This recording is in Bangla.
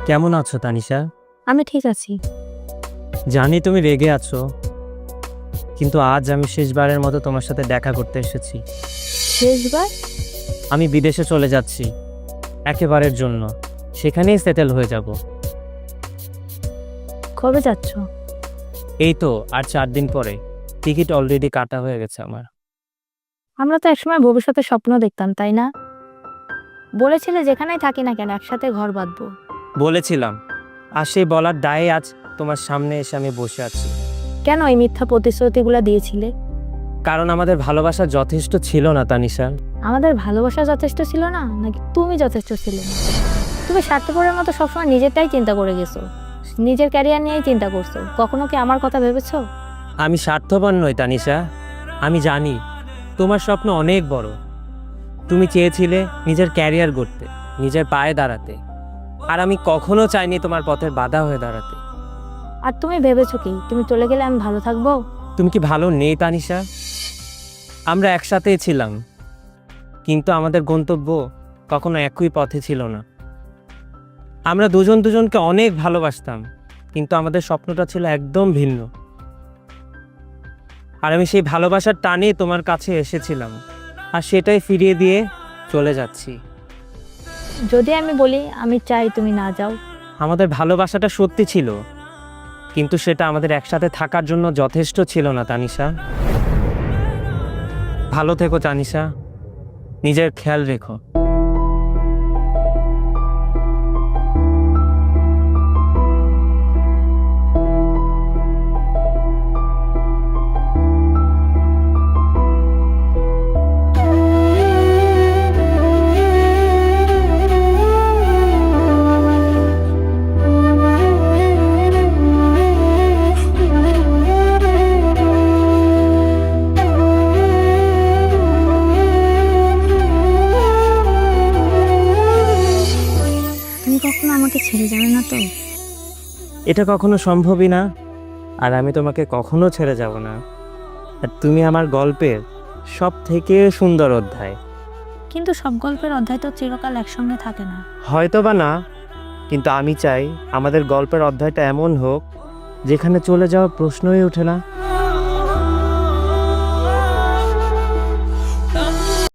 কেমন আছো তানিশা? আমি ঠিক আছি। জানি তুমি রেগে আছো, কিন্তু আজ আমি শেষবারের মতো তোমার সাথে দেখা করতে এসেছি। শেষবার? আমি বিদেশে চলে যাচ্ছি একেবারের জন্য, সেখানেই সেটেল হয়ে যাব। কবে যাচ্ছ? এই তো আর 4 দিন পরে। টিকিট অলরেডি কাটা হয়ে গেছে আমার। আমরা তো একসময় ভবিষ্যতে স্বপ্ন দেখতাম, তাই না? বলেছিলে যেখানেই থাকি না কেন একসাথে ঘর বাঁধবো। বলেছিলাম, আর সেই বলার দায়ে আজ তোমার সামনে এসে আমি বসে আছি। কেন এই মিথ্যা প্রতিশ্রুতিগুলো দিয়েছিলে? কারণ আমাদের ভালোবাসা যথেষ্ট ছিল না তানিশা। আমাদের ভালোবাসা যথেষ্ট ছিল না, নাকি তুমি যথেষ্ট ছিলে না? তুমি স্বার্থপরের মতো সবসময় নিজেরটাই চিন্তা করে গেছো, নিজের ক্যারিয়ার নিয়েই চিন্তা করছো। কখনো কি আমার কথা ভেবেছো? আমি স্বার্থপর নই তানিশা। আমি জানি তোমার স্বপ্ন অনেক বড়। তুমি চেয়েছিলে নিজের ক্যারিয়ার গড়তে, নিজের পায়ে দাঁড়াতে, আর আমি কখনো চাইনি তোমার পথের বাধা হয়ে দাঁড়াতে। আর তুমি ভেবেছো কি তুমি চলে গেলে আমি ভালো থাকবো? তুমি কি ভালো নেই তানিশা? আমরা একসাথেই ছিলাম, কিন্তু আমাদের গন্তব্য কখনো একই পথে ছিল না। আমরা দুজন দুজনকে অনেক ভালোবাসতাম, কিন্তু আমাদের স্বপ্নটা ছিল একদম ভিন্ন। আর আমি সেই ভালোবাসার টানে তোমার কাছে এসেছিলাম, আর সেটাই ফিরিয়ে দিয়ে চলে যাচ্ছি। যদি আমি বলি আমি চাই তুমি না যাও? আমাদের ভালোবাসাটা সত্যি ছিল, কিন্তু সেটা আমাদের একসাথে থাকার জন্য যথেষ্ট ছিল না তানিশা। ভালো থেকো তানিশা, নিজের খেয়াল রেখো। তুমি কখনো আমাকে ছেড়ে যাবে না তো? এটা কখনো সম্ভবই না, আর আমি তোমাকে কখনো ছেড়ে যাব না। আর তুমি আমার গল্পের সব থেকে সুন্দর অধ্যায়। কিন্তু সব গল্পের অধ্যায় তো চিরকাল একসঙ্গে থাকে না। হয়তো বা না, কিন্তু আমি চাই আমাদের গল্পের অধ্যায়টা এমন হোক যেখানে চলে যাওয়ার প্রশ্নই ওঠে না।